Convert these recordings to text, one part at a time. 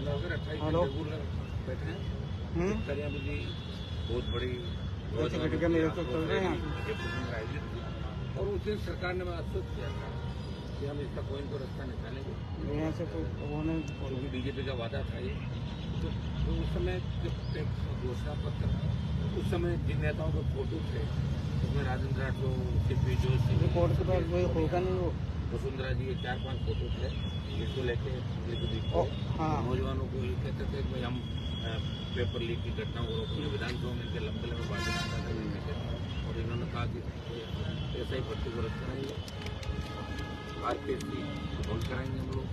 Hello बैठे हैं जी, बहुत बड़ी मेरे को चल रहे हैं और उस दिन सरकार ने आश्वस्त किया था कि हम इसका कोई तो रास्ता निकालेंगे। यहाँ से तो उन्होंने क्योंकि बीजेपी का वादा था ये, तो उस समय जब घोषणा पत्र, उस समय जिन नेताओं के फोटो थे उसमें राजेंद्र राठौर, सीपी जोशी, रिपोर्ट के बाद वही होगा नहीं वो वसुंधरा जी, ये 4-5 फोटो थे जिसको लेके नौजवानों को ये कहते थे कि हम पेपर लीक की घटनाओं को रोकेंगे। विधानसभा में इनके लंबे लंबे भाषण करने थे और इन्होंने कहा कि ऐसा ही भर्ती को रद्द कराएंगे, आरपीएससी भंग कराएंगे, हम लोग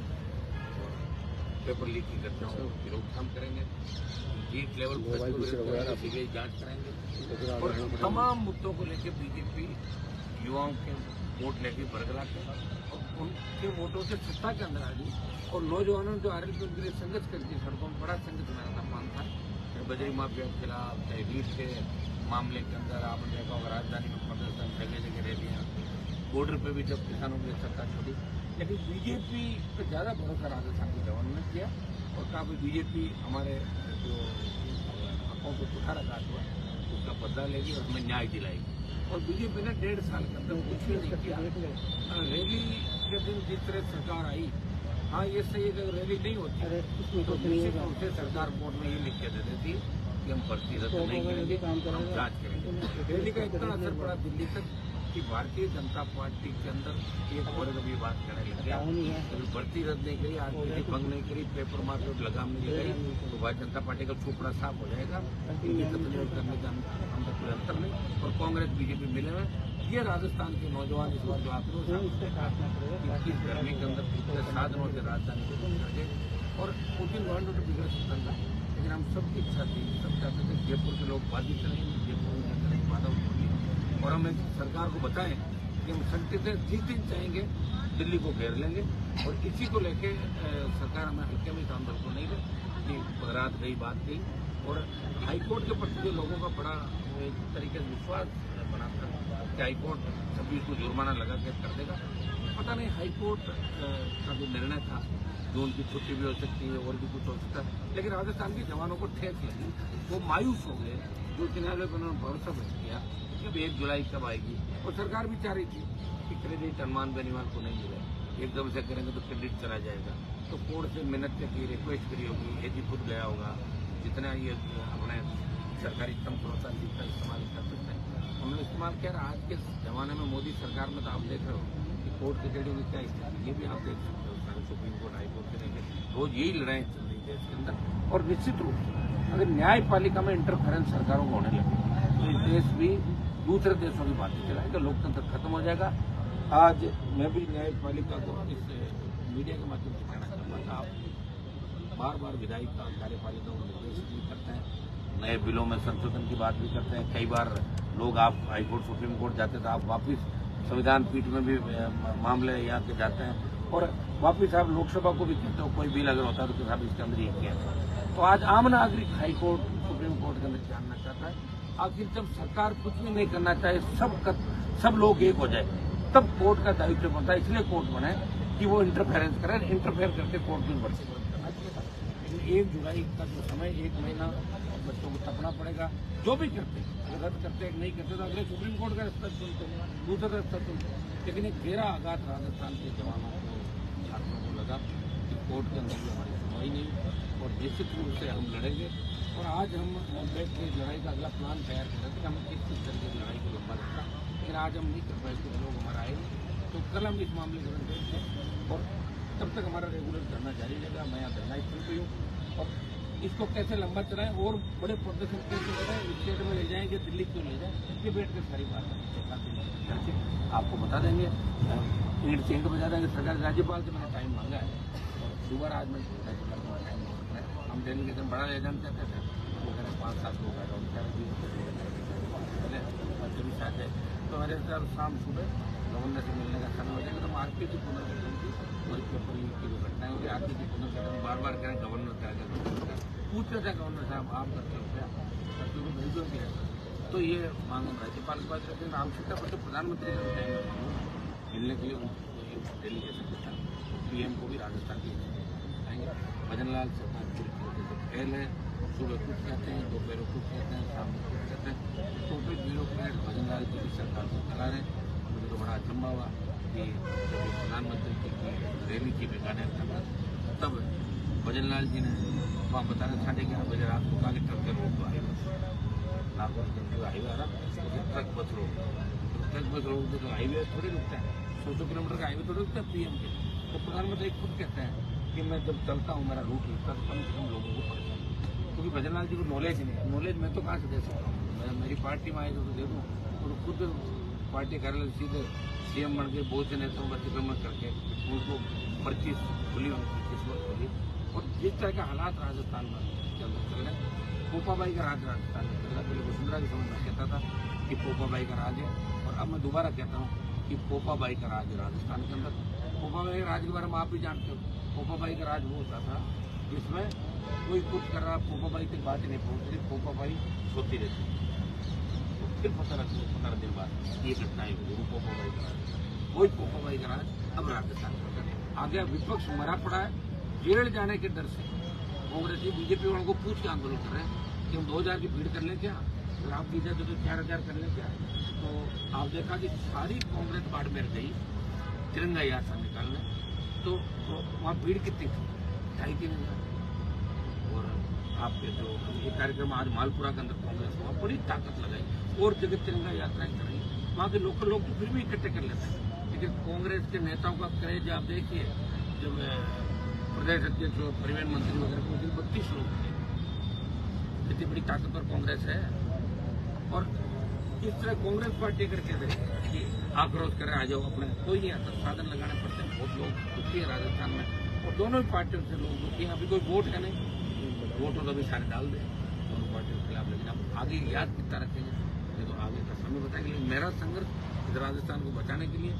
पेपर लीक की घटनाओं की रोकथाम करेंगे, जीत लेवल सीबीआई जांच कराएंगे और तमाम मुद्दों को लेकर बीजेपी युवाओं के वोट लेके बरगला के और उनके वोटों से सत्ता के अंदर आ गई। और नौजवानों ने जो आरएलपी उनके लिए संघर्ष करती सड़कों में बड़ा संघर्ष मेरा सम्मान था। बजरी माफिया के खिलाफ, चाहे रीट के मामले के अंदर आपने देखा होगा राजधानी में प्रदर्शन, जगह जगह रैलियां, बॉर्डर पे भी जब किसानों की सरकार छोड़ी, लेकिन बीजेपी पर ज्यादा भरोसा राजस्थान के जवानों ने किया और कहा बीजेपी हमारे जो हकों को कुठाराघात हुआ उसका बदला लेगी और हमें न्याय दिलाएगी। और बीजेपी ने 1.5 साल के अंदर कुछ भी नहीं किया। रैली के दिन जिस तरह सरकार आई, हाँ ये सही है, अगर रैली नहीं होती तो निश्चित रूप से सरकार कोर्ट में ये लिख के दे देती कि हम भर्ती रद्द नहीं करेंगे, हम जांच करेंगे। रैली का इतना असर पड़ा दिल्ली तक कि भारतीय जनता पार्टी के अंदर एक वर्ग भी बात करने लग गया, अगर भर्ती रद्द नहीं करी, आरपीएससी भंग नहीं करी, पेपर मार्केट लगाम नहीं लगाई तो भारतीय जनता पार्टी का चोपड़ा साफ हो जाएगा। इनकी तब्दीली करने का अंदर कोई अंतर नहीं। और कांग्रेस बीजेपी मिले हुए, ये राजस्थान के नौजवान इस बार जो आक्रोश इस गर्मी के अंदर पिछले 7 दिनों से राजधानी को गए और पुतिन वांटेड टू बिगड़ सकता था, लेकिन हम सबकी इच्छा थी, सब चाहते थे जयपुर के लोग बाजी करेंगे, जयपुर में करेंगे, बाधा उठेंगे और हम सरकार को बताएं कि हम संकट से जिस दिन चाहेंगे दिल्ली को घेर लेंगे। और इसी को लेके सरकार हमें हल्के में काम को नहीं दे कि रात गई बात गई। और हाईकोर्ट के प्रति जो लोगों का बड़ा एक तरीके से विश्वास बना था कि हाईकोर्ट 26 को जुर्माना लगा के कर देगा, पता नहीं हाईकोर्ट का जो निर्णय था, जो उनकी छुट्टी भी हो सकती है और भी कुछ हो सकता है, लेकिन राजस्थान के जवानों को ठेस लगी, वो मायूस हो गए। जो न्यायालय पर उन्होंने भरोसा व्यक्त किया कि 1 जुलाई कब आएगी, और सरकार भी चाह रही थी कि क्रेडिट अनुमान बेनीवाल को नहीं मिले, एकदम से करेंगे तो क्रेडिट चला जाएगा। तो कोर्ट से मिन्नत की रिक्वेस्ट करी होगी, एजी खुद गया होगा, जितना ये अपने सरकारी तंत्र होता है जिसका इस्तेमाल कर सकते हैं उन्होंने इस्तेमाल किया। आज के जमाने में मोदी सरकार में तो आप देख रहे हो कि कोर्ट कचहरी की क्या स्थिति, ये भी आप देख सकते हो। सारे सुप्रीम कोर्ट, हाई कोर्ट के लेके रोज यही लड़ाई चल रही है इसके अंदर। और निश्चित रूप से अगर न्यायपालिका में इंटरफेरेंस सरकारों को होने लगे तो ये देश भी दूसरे देशों की बातें चलाएगा, लोकतंत्र खत्म हो जाएगा। आज मैं भी न्यायपालिका को इस मीडिया के माध्यम से कहना चाहूँगा, आप बार बार विधायिका कार्यपालिका को निर्देश भी करते हैं, नए बिलों में संशोधन की बात भी करते हैं। कई बार लोग आप हाईकोर्ट, सुप्रीम कोर्ट जाते तो आप वापस संविधान पीठ में भी मामले यहाँ के जाते हैं और वापस आप लोकसभा को भी कहते हो कोई बिल अगर होता है तो साहब इसके अंदर ये किया। तो आज आम नागरिक हाईकोर्ट, सुप्रीम कोर्ट के अंदर जानना चाहता है, आखिर जब सरकार कुछ भी नहीं करना चाहे, सब लोग एक हो जाए, तब कोर्ट का दायित्व बनता है। इसलिए कोर्ट बने कि वो इंटरफेरेंस करे, इंटरफेयर करके कोर्ट में बढ़ सकते। लेकिन 1 जुलाई का जो समय, 1 महीना बच्चों को तपना पड़ेगा। जो भी करते, अगर रद्द करते नहीं करते तो अगले सुप्रीम कोर्ट का रास्ता चुनते, दूसरा रास्ता चुनते। लेकिन एक गहरा आघात राजस्थान के जवानों को, छात्रों को लगा कि कोर्ट के अंदर भी हमारी सुनवाई नहीं और निश्चित रूप से हम लड़ेंगे। और आज हम मुंबई की लड़ाई का अगला प्लान तैयार कर रहे थे, हम किस तरीके की लड़ाई को लंबा रखा, लेकिन आज हम नहीं कर पाए, लोग हमारा आए। तो कल हम इस मामले को देखेंगे और तब तक हमारा रेगुलर धरना जारी रहेगा। मैं यहाँ धरना स्थल पर हूँ और इसको कैसे लंबा चलाएं और बड़े प्रदर्शन कैसे करें, स्टेट में ले जाएंगे, दिल्ली क्यों ले जाएं, ये बैठ कर सारी बात करके आपको बता देंगे। ईंट से ईंट बजा देंगे। सरकार राज्यपाल से मैंने टाइम मांगा है और दोबारा आज मैं टाइम हम डेलीगेशन बड़ा ले जाना चाहते थे, वो कह रहे 5-7 लोग आएगा, भी साथ है। तो मेरे साथ शाम सुबह गवर्नर से मिलने का समय हो जाएगा। तो हम आरपीएससी पुनर्गठन की और पेपर लीक की जो घटनाएं होगी, आरपीएससी पुनर्गठन बार करें, गवर्नर से आगे पूछते थे गवर्नर साहब आप करते हो क्या, करते हो भेजो क्या। तो ये मांग हम राज्यपाल के पास रखेंगे। आवश्यकता पड़ते प्रधानमंत्री से मिलने के लिए डेलीगेशन पीएम को भी राजस्थान की आएंगे। भजनलाल सरकार पूरी तरीके से फेल है। सुबह कुछ कहते हैं, दोपहर कुछ कहते हैं, शाम को कुछ कहते हैं। टोटल ब्यूरोक्रेट भजनलाल जी की सरकार को चला रहे। मुझे तो बड़ा अचंभा हुआ कि जब प्रधानमंत्री की रैली की बीकानेर के अंदर, तब भजनलाल जी ने वहाँ बताना 11:30 बजे रात को कहा कि ट्रक के रोक दो हाईवे, नागौर हाईवे आ रहा, ट्रक बस रोक दो। ट्रक बस रोक दो तो हाईवे थोड़ी रुकता है, 100 किलोमीटर का हाईवे थोड़ी रुकता है पीएम के। तो प्रधानमंत्री खुद कहते हैं कि मैं जब चलता हूँ मेरा रूट रुकता है तो कम से कम लोगों को पड़ता है, क्योंकि भजनलाल जी को नॉलेज ही नहीं है। नॉलेज मैं तो कहाँ से दे सकता हूँ, मेरी पार्टी में आए तो दे दूँ, और खुद पार्टी कार्यालय सीधे सीएम बन के बहुत से नेताओं का अतिक्रमण करके उनको पर्ची खुली, उनकी किस्मत खुली। और जिस तरह के हालात राजस्थान में के अंदर चल रहे हैं, पोपाबाई का राज राजस्थान में चल रहा है। पहले वसुंधरा के समय में कहता था कि पोपाबाई का राज है, और अब मैं दोबारा कहता हूँ कि पोपाबाई का राज है राजस्थान के अंदर। पोपाबाई के राज के बारे में आप भी जानते हो। पोपाबाई का राज वो होता था जिसमें कोई कुछ कर रहा, पोपाबाई तक बात ही नहीं पहुंच रही, पोपाबाई सोती रहती। तो फिर 15 दिन बाद ये घटनाएं हुई, वो पोपाबाई का राज। वही पोपाबाई का राज अब राजस्थान में आ गया। विपक्ष मरा पड़ा है जेल जाने के डर से। कांग्रेस बीजेपी वालों को पूछ के आंदोलन कर रहे हैं कि हम 2000 की भीड़ कर लें क्या, अगर आप बीजा तो 4000 कर लें क्या। तो आप देखा कि सारी कांग्रेस बाड़मेर गई तिरंगा यात्रा निकालने, तो वहाँ भीड़ कितनी थी, 2,500-3,000। और आपके जो ये कार्यक्रम आज मालपुरा के अंदर कांग्रेस वहाँ बड़ी ताकत लगाई और जगह तिरंगा यात्राएं कर रही। वहाँ के लोकल लोग तो फिर भी इकट्ठे कर लेते हैं, लेकिन कांग्रेस के नेताओं का क्रेज आप देखिए। जब प्रदेश अध्यक्ष परिवहन मंत्री वगैरह को 32 लोग थे, इतनी बड़ी ताकतवर कांग्रेस है। और इस तरह कांग्रेस पार्टी करके दे कि आक्रोश करे आ जाओ, अपने कोई नहीं आता, साधन लगाने पड़ते हैं। बहुत लोग दुखी है राजस्थान में, और दोनों ही पार्टियों से लोग दुखी हैं। अभी कोई वोट है नहीं, वोट हो तो अभी सारे डाल दें दोनों पार्टियों के खिलाफ, लेकिन अब आगे याद कितना रखेंगे ये तो आगे का समय बताएंगे। लेकिन मेरा संघर्ष इस राजस्थान को बचाने के लिए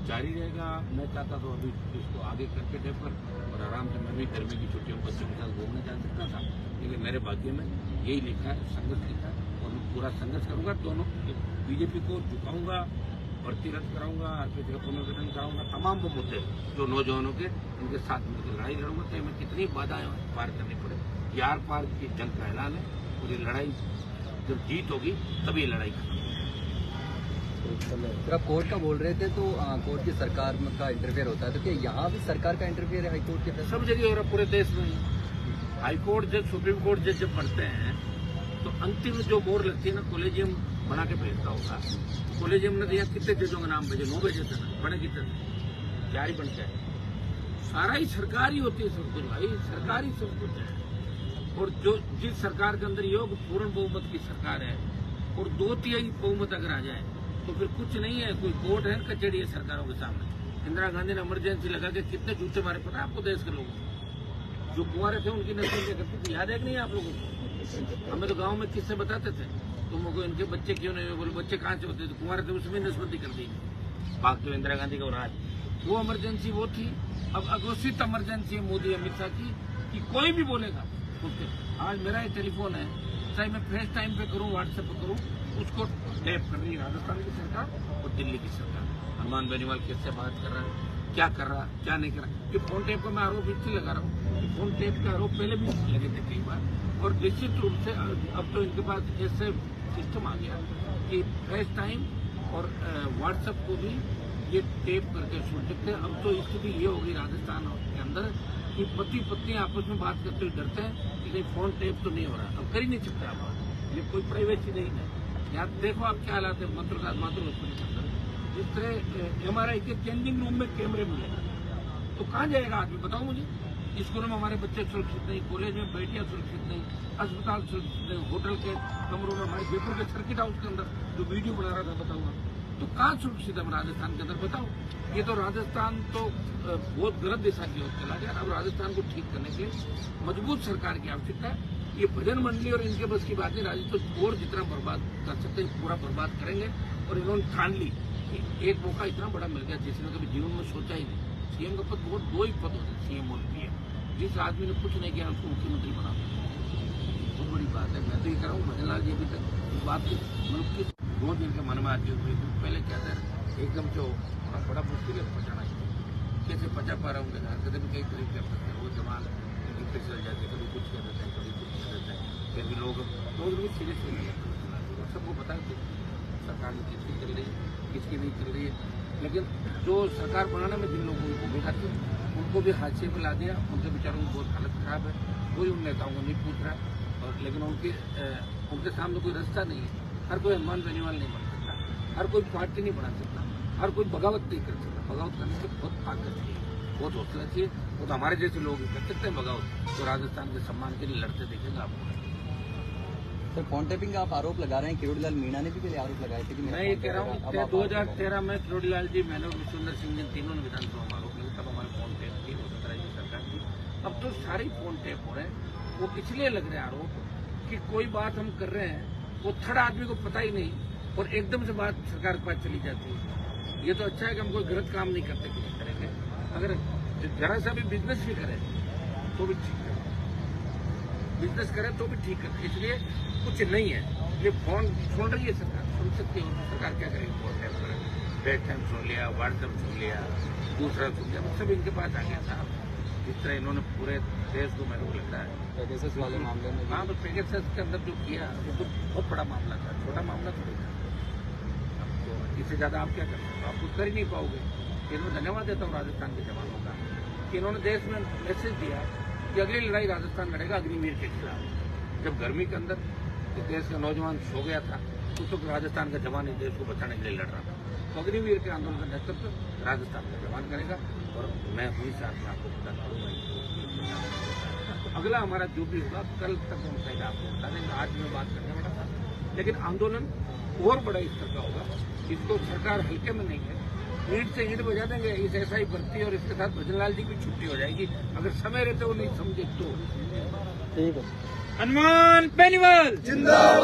जारी रहेगा। मैं चाहता तो अभी इसको आगे करके डे पर और आराम से मैं भी गर्मी की छुट्टियों में बच्चों के साथ घूमने जा सकता था, लेकिन मेरे भाग्य में यही लिखा है, संघर्ष लिखा है, और मैं पूरा संघर्ष करूंगा। दोनों बीजेपी को झुकाऊंगा, भर्ती रद्द कराऊंगा, आरपीएफ का पुनर्गठन कराऊंगा, तमाम वो मुद्दे जो नौजवानों के उनके साथ मिलकर लड़ाई लड़ूंगा, चाहे मैं कितनी बाधाएं पार करनी पड़े। यार पार की जंग का ऐलान है, और ये लड़ाई जब जीत होगी तभी ये लड़ाई खत्म। सर, आप कोर्ट का बोल रहे थे, तो कोर्ट की सरकार का इंटरफेयर होता है, तो क्या यहाँ भी सरकार का इंटरफेयर है हाईकोर्ट के? सब जगह हो रहा, पूरे देश में। हाईकोर्ट जज, सुप्रीम कोर्ट जज जब बनते हैं तो अंतिम जो मोहर लगती है ना, कॉलेजियम बना के भेजता होगा। कॉलेजियम ने दिया कितने जजों का नाम भेजे, 9 भेजे थे ना, बने कितने, 4 ही बनते हैं। सारा ही सरकार ही होती है, सब कुछ भाई सरकार ही सब कुछ है। और जो जिस सरकार के अंदर योग पूर्ण बहुमत की सरकार है, और 2/3 बहुमत अगर आ जाए तो फिर कुछ नहीं है, कोई कोर्ट है, कचहरी है सरकारों के सामने। इंदिरा गांधी ने इमरजेंसी लगा के कितने जूते मारे पता है आपको देश के लोगों, जो कुंवारे थे उनकी नस्ल क्या करती थी, याद है कि नहीं आप लोगों को? हमें तो गांव में किससे बताते थे, तुमको इनके बच्चे क्यों नहीं हुए, बोले बच्चे कहाँ से होते थे, कुंवारे थे, उसमें नस्बंदी कर दी। बाकी इंदिरा गांधी का राज, वो इमरजेंसी वो थी। अब अघोषित इमरजेंसी है मोदी अमित शाह की, कि कोई भी बोलेगा उसके। आज मेरा ये टेलीफोन है, चाहे मैं फेस टाइम पे करूँ, व्हाट्सएप पे करूँ, उसको टैप कर रही है राजस्थान की सरकार और दिल्ली की सरकार। हनुमान बेनीवाल किससे बात कर रहा है, क्या कर रहा है, क्या नहीं कर रहा है। ये फोन टैप का मैं आरोप इसलिए लगा रहा हूँ, फोन टैप का आरोप पहले भी लगे थे कई बार, और निश्चित रूप से अब तो इनके पास ऐसे सिस्टम आ गया कि फेस टाइम और व्हाट्सएप को भी ये टेप करके सुन सकते हैं। अब तो स्थिति ये होगी राजस्थान के अंदर कि पति पत्नी आपस में बात करते हुए डरते हैं कि नहीं फोन टेप तो नहीं हो रहा, अब कर ही नहीं सकते आप, ये कोई प्राइवेसी नहीं है। यहाँ देखो आप क्या हालात है मातृ हॉस्पिटल के अंदर, जिस तरह MRI के चेंजिंग रूम में कैमरे मिले, तो कहाँ जाएगा आदमी बताओ मुझे। स्कूलों में हमारे बच्चे सुरक्षित नहीं, कॉलेज में बेटियां सुरक्षित नहीं, अस्पताल सुरक्षित नहीं, होटल के कमरों में, हमारे जयपुर के सर्किट हाउस के अंदर जो वीडियो बना रहा था बताऊंगा, तो कहाँ सुरक्षित है राजस्थान के अंदर बताओ। ये तो राजस्थान तो बहुत गलत दिशा की ओर चला गया। अब राजस्थान को ठीक करने के लिए मजबूत सरकार की आवश्यकता है। ये भजन मंडली और इनके बस की बात नहीं, राजस्थान और जितना बर्बाद कर सकते हैं पूरा बर्बाद करेंगे। और इन्होंने ठान ली कि एक मौका इतना बड़ा मिल गया जिसने कभी जीवन में सोचा ही नहीं। सीएम का पद बहुत 2 ही पद होते, सीएम और पीएम। जिस आदमी ने कुछ नहीं किया उसको मुख्यमंत्री बना, बहुत बड़ी बात है। मैं तो ये कह रहा हूँ भजनलाल जी अभी तक इस बात की मतलब कि 2 दिन के मन में आती हुई, पहले क्या था एकदम जो बड़ा मुश्किल है पहुंचाना, कैसे पहुंचा पा रहा हूँ, कहते भी कई तरीके कर सकते हैं। वो जवान पॉलिटिक्स चल जाती है, कभी कुछ कह देते हैं, कभी कुछ कह देते हैं, फिर भी लोग भी सीरियस नहीं लेते। सबको पता है कि सरकार में किसकी चल रही है, किसकी नहीं चल रही है, लेकिन जो सरकार बनाने में जिन लोगों को बेकार थे उनको भी हादसे में ला दिया। उनके बेचारों की बहुत हालत खराब है, कोई उन नेताओं को नहीं पूछ रहा। और लेकिन उनके सामने कोई रास्ता नहीं है। हर कोई हनुमान बेनीवाल नहीं बन सकता, हर कोई पार्टी नहीं बना सकता, हर कोई बगावत नहीं कर सकता। बगावत करने से बहुत ताकत चाहिए, बहुत हौसला चाहिए। वो तो हमारे जैसे लोग ही कर सकते हैं बगावत। तो राजस्थान के सम्मान के लिए लड़ते देखेंगे आपको। सर फोन टैपिंग का आप आरोप लगा रहे हैं, किरोड़ीलाल मीणा ने भी पहले आरोप लगाए थे कि मैं ये कह रहा हूँ 2013 में किरोड़ीलाल जी, मैंने और विश्वेंद्र सिंह जी तीनों ने विधानसभा में आरोप लगे, तब हमारे फोन टैप थी 2017 की सरकार की। अब तो सारे फोन टैप हो रहे हैं। वो इसलिए लग रहे हैं आरोप कि कोई बात हम कर रहे हैं, वो थर्ड आदमी को पता ही नहीं और एकदम से बात सरकार के पास चली जाती है। ये तो अच्छा है कि हम कोई गलत काम नहीं करते किसी तरह के। अगर जरा सा भी बिजनेस भी करें तो भी ठीक है, बिजनेस करें तो भी ठीक है। इसलिए कुछ नहीं है, ये फोन सुन रही है सरकार, सुन सकती है। सरकार क्या करेगी? फोन टैप करें, डेट टाइम सुन लिया, व्हाट्सएप सुन लिया, दूसरा सुन लिया, सब इनके पास आ गया था। जिस तरह इन्होंने पूरे देश को मेरे को लगता है पेगासस वाले मामले में, हाँ, बस पेगासस के अंदर जो किया वो तो बहुत बड़ा मामला था, छोटा मामला थोड़ी था। तो इससे ज्यादा आप क्या कर सकते हो? आप कुछ कर ही नहीं पाओगे। इन्होंने धन्यवाद देता हूँ राजस्थान के जवानों का कि इन्होंने देश में मैसेज दिया कि अगली लड़ाई राजस्थान लड़ेगा अग्निवीर के खिलाफ। जब गर्मी के अंदर देश का नौजवान सो गया था उस वक्त राजस्थान का जवान इस देश को बचाने के लिए लड़ रहा था। तो अग्निवीर के आंदोलन का नेतृत्व राजस्थान का जवान करेगा। और मैं हुई साथ में आपको बता दूंगा। अगला हमारा जो भी होगा कल तक हम शायद आपको बता देंगे। आज मैं बात करने वाला था, लेकिन आंदोलन और बड़ा स्तर का होगा। इसको सरकार हल्के में नहीं है। ईंट से ईंट बजा देंगे इस SI भर्ती और इसके साथ भजनलाल जी की छुट्टी हो जाएगी। अगर समय रहते वो नहीं समझे तो। ठीक है। हनुमान बेनीवाल जिंदाबाद।